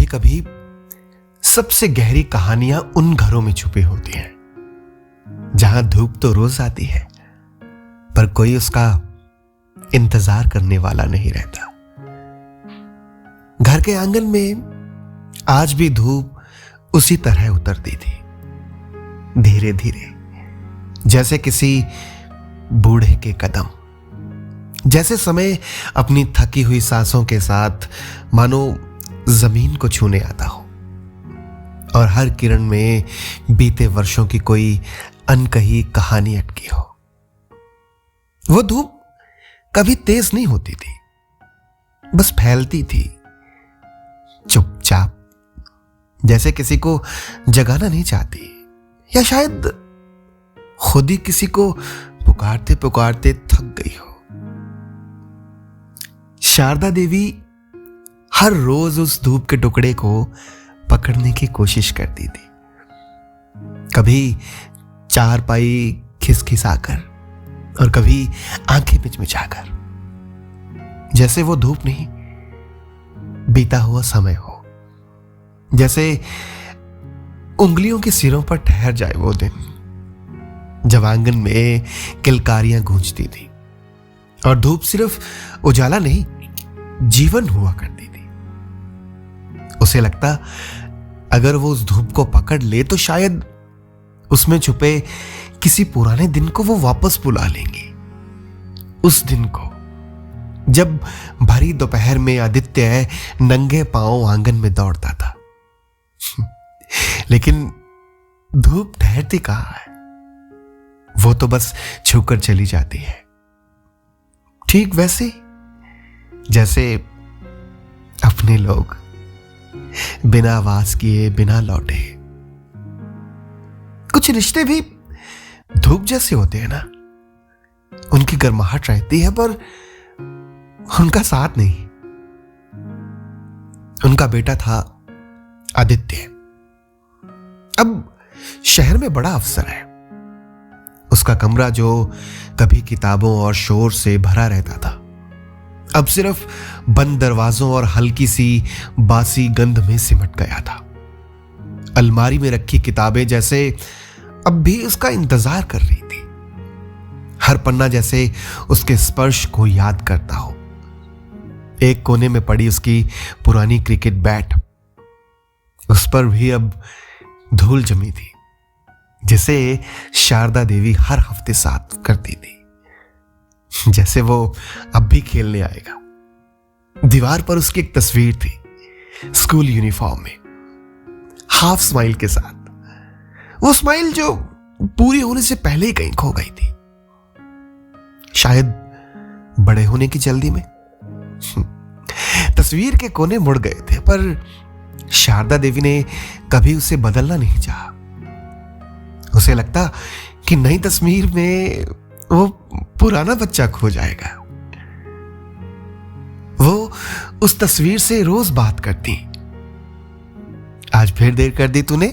कभी कभी सबसे गहरी कहानियां उन घरों में छुपी होती हैं जहां धूप तो रोज आती है, पर कोई उसका इंतजार करने वाला नहीं रहता। घर के आंगन में आज भी धूप उसी तरह उतरती थी, धीरे धीरे, जैसे किसी बूढ़े के कदम, जैसे समय अपनी थकी हुई सांसों के साथ मानो जमीन को छूने आता हो और हर किरण में बीते वर्षों की कोई अनकही कहानी अटकी हो। वो धूप कभी तेज नहीं होती थी, बस फैलती थी चुपचाप, जैसे किसी को जगाना नहीं चाहती, या शायद खुद ही किसी को पुकारते पुकारते थक गई हो। शारदा देवी हर रोज उस धूप के टुकड़े को पकड़ने की कोशिश करती थी, कभी चारपाई खिसखिसाकर और कभी आंखें मिचमिचाकर, जैसे वो धूप नहीं, बीता हुआ समय हो, जैसे उंगलियों के सिरों पर ठहर जाए वो दिन जब आंगन में किलकारियां गूंजती थी और धूप सिर्फ उजाला नहीं, जीवन हुआ करती थी। उसे लगता अगर वो उस धूप को पकड़ ले तो शायद उसमें छुपे किसी पुराने दिन को वो वापस बुला लेंगी। उस दिन को जब भरी दोपहर में आदित्य नंगे पांव आंगन में दौड़ता था। लेकिन धूप ठहरती कहां है, वो तो बस छूकर चली जाती है, ठीक वैसे जैसे अपने लोग बिना आवाज किए, बिना लौटे। कुछ रिश्ते भी धूप जैसे होते हैं ना, उनकी गर्माहट रहती है पर उनका साथ नहीं। उनका बेटा था आदित्य, अब शहर में बड़ा अफसर है। उसका कमरा जो कभी किताबों और शोर से भरा रहता था, अब सिर्फ बंद दरवाजों और हल्की सी बासी गंध में सिमट गया था। अलमारी में रखी किताबें जैसे अब भी उसका इंतजार कर रही थी, हर पन्ना जैसे उसके स्पर्श को याद करता हो। एक कोने में पड़ी उसकी पुरानी क्रिकेट बैट, उस पर भी अब धूल जमी थी, जिसे शारदा देवी हर हफ्ते साफ करती थी, जैसे वो अब भी खेलने आएगा। दीवार पर उसकी एक तस्वीर थी, स्कूल यूनिफॉर्म में, हाफ स्माइल के साथ। वो स्माइल जो पूरी होने से पहले ही कहीं खो गई थी, शायद बड़े होने की जल्दी में। तस्वीर के कोने मुड़ गए थे, पर शारदा देवी ने कभी उसे बदलना नहीं चाहा। उसे लगता कि नई तस्वीर में वो पुराना बच्चा खो जाएगा। वो उस तस्वीर से रोज बात करती, आज फिर देर कर दी तूने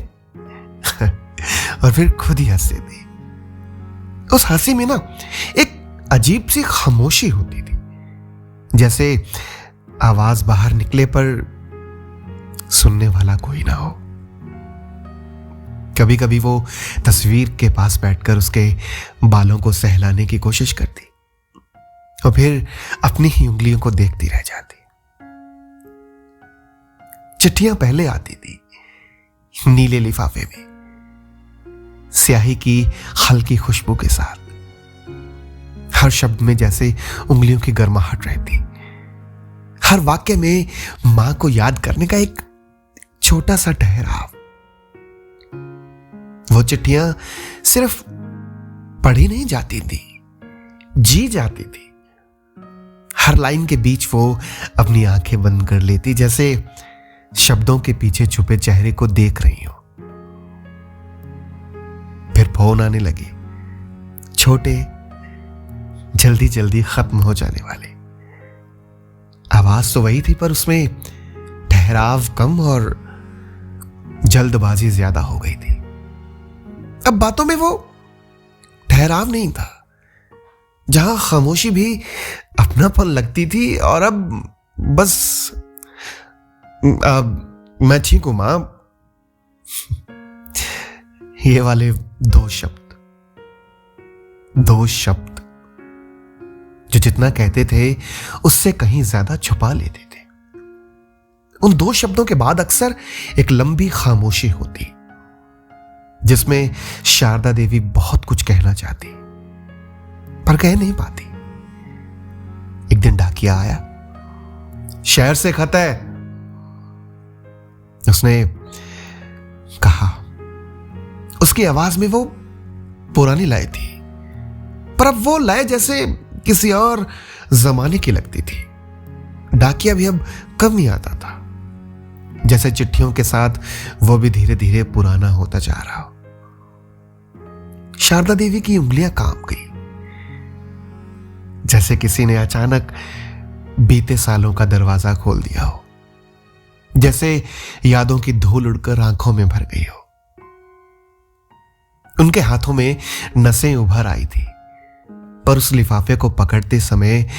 और फिर खुद ही हंस देती। उस हंसी में ना एक अजीब सी खामोशी होती थी, जैसे आवाज बाहर निकले पर सुनने वाला कोई ना हो। कभी कभी वो तस्वीर के पास बैठकर उसके बालों को सहलाने की कोशिश करती और फिर अपनी ही उंगलियों को देखती रह जाती। चिट्ठियां पहले आती थी नीले लिफाफे में, स्याही की हल्की खुशबू के साथ, हर शब्द में जैसे उंगलियों की गर्माहट रहती, हर वाक्य में मां को याद करने का एक छोटा सा ठहराव। वो चिट्ठियां सिर्फ पढ़ी नहीं जाती थी, जी जाती थी। हर लाइन के बीच वो अपनी आंखें बंद कर लेती, जैसे शब्दों के पीछे छुपे चेहरे को देख रही हो। फिर फोन आने लगे, छोटे, जल्दी जल्दी खत्म हो जाने वाले। आवाज तो वही थी, पर उसमें ठहराव कम और जल्दबाजी ज्यादा हो गई थी। अब बातों में वो ठहराव नहीं था, जहां खामोशी भी अपनापन लगती थी, और अब बस मैं ठीक हूं मां। ये वाले दो शब्द जो जितना कहते थे उससे कहीं ज्यादा छुपा लेते थे। उन दो शब्दों के बाद अक्सर एक लंबी खामोशी होती जिसमें शारदा देवी बहुत कुछ कहना चाहती पर कह नहीं पाती। एक दिन डाकिया आया, शहर से खत है, उसने कहा। उसकी आवाज में वो पुरानी लय थी, पर अब वो लय जैसे किसी और जमाने की लगती थी। डाकिया भी अब कम ही आता था, जैसे चिट्ठियों के साथ वो भी धीरे धीरे पुराना होता जा रहा हो। शारदा देवी की उंगलियां कांप गई, जैसे किसी ने अचानक बीते सालों का दरवाजा खोल दिया हो, जैसे यादों की धूल उड़कर आंखों में भर गई हो। उनके हाथों में नसें उभर आई थी, पर उस लिफाफे को पकड़ते समय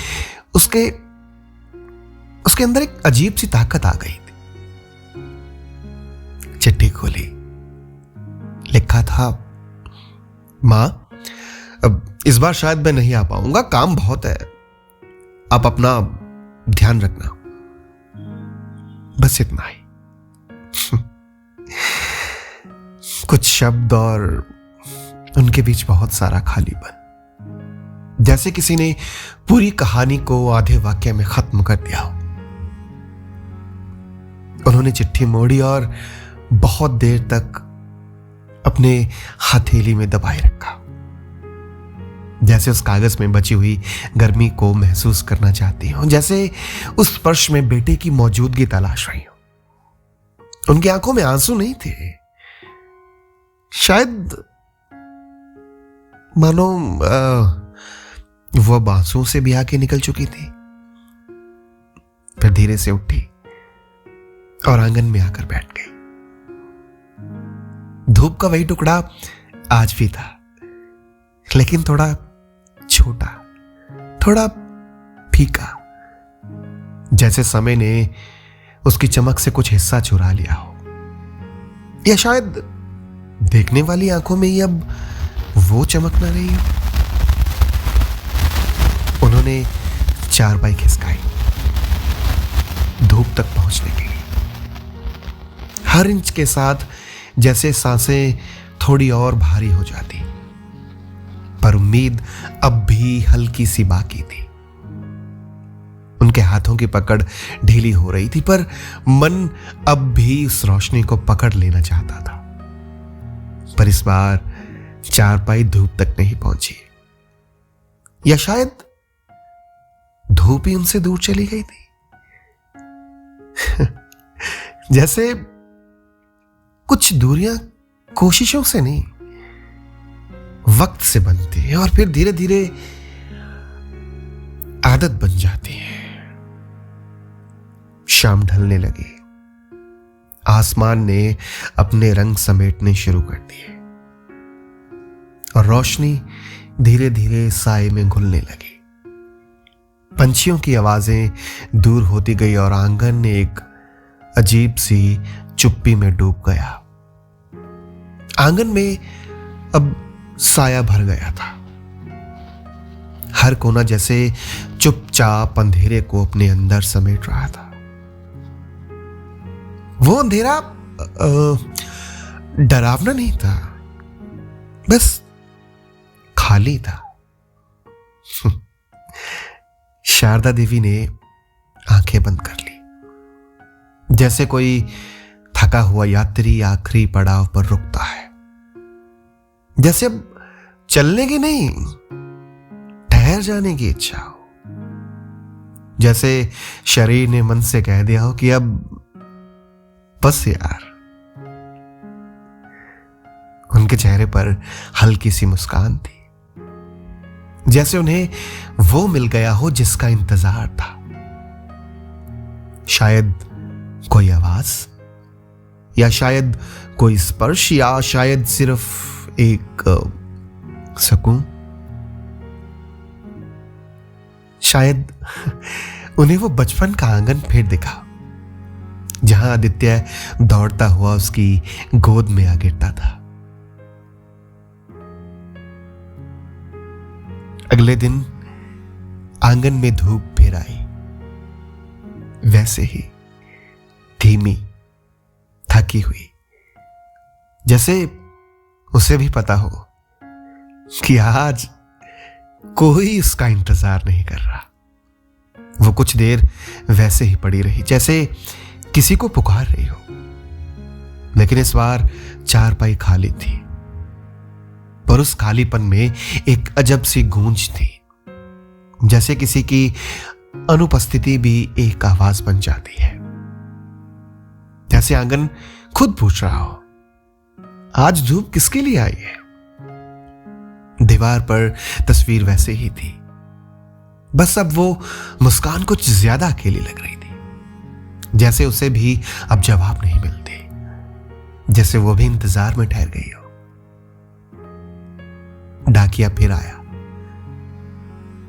उसके अंदर एक अजीब सी ताकत आ गई थी। चिट्ठी खोली, लिखा था, मां अब इस बार शायद मैं नहीं आ पाऊंगा, काम बहुत है, आप अपना ध्यान रखना। बस इतना ही। कुछ शब्द और उनके बीच बहुत सारा खालीपन, जैसे किसी ने पूरी कहानी को आधे वाक्य में खत्म कर दिया हो। उन्होंने चिट्ठी मोड़ी और बहुत देर तक अपने हथेली में दबाए रखा, जैसे उस कागज में बची हुई गर्मी को महसूस करना चाहती हो, जैसे उस स्पर्श में बेटे की मौजूदगी तलाश रही हो। उनकी आंखों में आंसू नहीं थे, शायद मानो वो आंसुओं से भी आके निकल चुकी थी। फिर धीरे से उठी और आंगन में आकर बैठ गई। धूप का वही टुकड़ा आज भी था, लेकिन थोड़ा छोटा, थोड़ा फीका, जैसे समय ने उसकी चमक से कुछ हिस्सा चुरा लिया हो, या शायद देखने वाली आंखों में ही अब वो चमक ना रही हो। उन्होंने चारपाई खिसकाई धूप तक पहुंचने के लिए, हर इंच के साथ जैसे सांसें थोड़ी और भारी हो जाती, पर उम्मीद अब भी हल्की सी बाकी थी। उनके हाथों की पकड़ ढीली हो रही थी, पर मन अब भी उस रोशनी को पकड़ लेना चाहता था। पर इस बार चारपाई धूप तक नहीं पहुंची, या शायद धूप ही उनसे दूर चली गई थी। जैसे कुछ दूरियां कोशिशों से नहीं, वक्त से बनती है और फिर धीरे धीरे आदत बन जाती है। शाम ढलने लगी, आसमान ने अपने रंग समेटने शुरू कर दिए और रोशनी धीरे धीरे साए में घुलने लगी। पंछियों की आवाजें दूर होती गई और आंगन एक अजीब सी चुप्पी में डूब गया। आंगन में अब साया भर गया था, हर कोना जैसे चुपचाप अंधेरे को अपने अंदर समेट रहा था। वो अंधेरा डरावना नहीं था, बस खाली था। शारदा देवी ने आंखें बंद कर ली, जैसे कोई थका हुआ यात्री आखिरी पड़ाव पर रुकता है, जैसे अब चलने की नहीं, ठहर जाने की इच्छा हो, जैसे शरीर ने मन से कह दिया हो कि अब बस यार। उनके चेहरे पर हल्की सी मुस्कान थी, जैसे उन्हें वो मिल गया हो जिसका इंतजार था। शायद कोई आवाज, या शायद कोई स्पर्श, या शायद सिर्फ एक सुकून। शायद उन्हें वो बचपन का आंगन फिर दिखा, जहां आदित्य दौड़ता हुआ उसकी गोद में आ गिरता था। अगले दिन आंगन में धूप फिर आई, वैसे ही धीमी, थकी हुई, जैसे उसे भी पता हो कि आज कोई उसका इंतजार नहीं कर रहा। वो कुछ देर वैसे ही पड़ी रही, जैसे किसी को पुकार रही हो, लेकिन इस बार चारपाई खाली थी और उस खालीपन में एक अजब सी गूंज थी, जैसे किसी की अनुपस्थिति भी एक आवाज बन जाती है। जैसे आंगन खुद पूछ रहा हो, आज धूप किसके लिए आई है? दीवार पर तस्वीर वैसे ही थी, बस अब वो मुस्कान कुछ ज्यादा अकेली लग रही थी, जैसे उसे भी अब जवाब नहीं मिलते, जैसे वो भी इंतजार में ठहर गई हो। डाकिया फिर आया।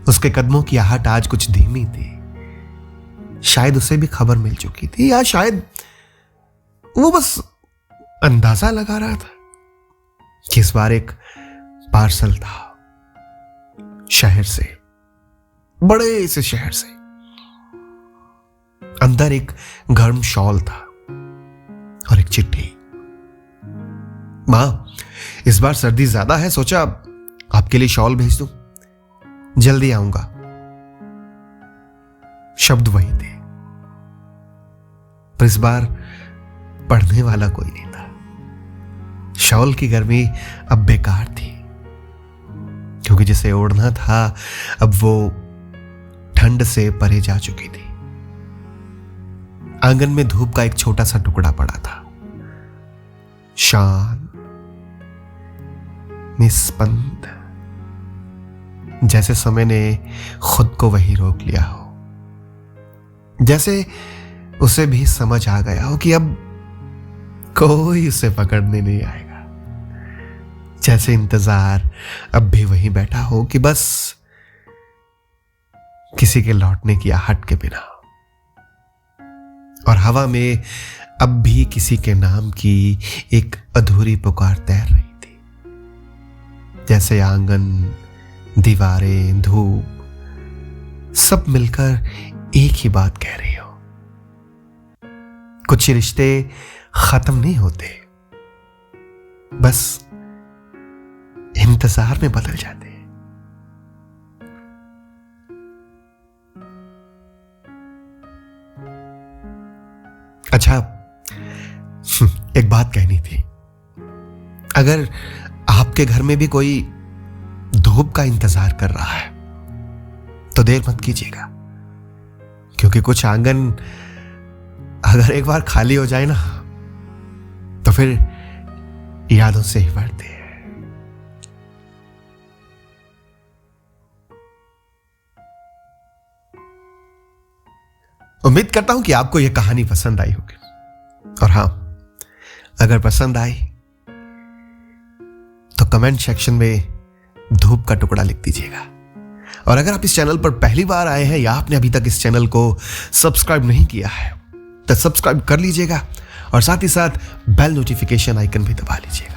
उसके कदमों की आहट आज कुछ धीमी थी। शायद उसे भी खबर मिल चुकी थी, या शायद वो बस अंदाजा लगा रहा था कि इस बार एक पार्सल था, शहर से, बड़े से शहर से। अंदर एक गर्म शॉल था और एक चिट्ठी। मां, इस बार सर्दी ज्यादा है, सोचा आपके लिए शॉल भेज दूं, जल्दी आऊंगा। शब्द वही थे, पर इस बार पढ़ने वाला कोई नहीं था। शॉल की गर्मी अब बेकार थी, क्योंकि जिसे ओढ़ना था अब वो ठंड से परे जा चुकी थी। आंगन में धूप का एक छोटा सा टुकड़ा पड़ा था, शांत, निस्पंद, जैसे समय ने खुद को वही रोक लिया हो, जैसे उसे भी समझ आ गया हो कि अब कोई उसे पकड़ने नहीं आएगा, जैसे इंतजार अब भी वहीं बैठा हो कि बस किसी के लौटने की आहट के बिना। और हवा में अब भी किसी के नाम की एक अधूरी पुकार तैर रही थी, जैसे आंगन, दीवारें, धूप सब मिलकर एक ही बात कह रही हो। कुछ रिश्ते खत्म नहीं होते, बस इंतजार में बदल जाते हैं। अच्छा, एक बात कहनी थी। अगर आपके घर में भी कोई धूप का इंतजार कर रहा है तो देर मत कीजिएगा, क्योंकि कुछ आंगन अगर एक बार खाली हो जाए ना तो फिर यादों से ही भरते हैं। उम्मीद करता हूं कि आपको यह कहानी पसंद आई होगी, और हां, अगर पसंद आई तो कमेंट सेक्शन में धूप का टुकड़ा लिख दीजिएगा। और अगर आप इस चैनल पर पहली बार आए हैं या आपने अभी तक इस चैनल को सब्सक्राइब नहीं किया है तो सब्सक्राइब कर लीजिएगा, और साथ ही साथ बेल नोटिफिकेशन आइकन भी दबा लीजिएगा।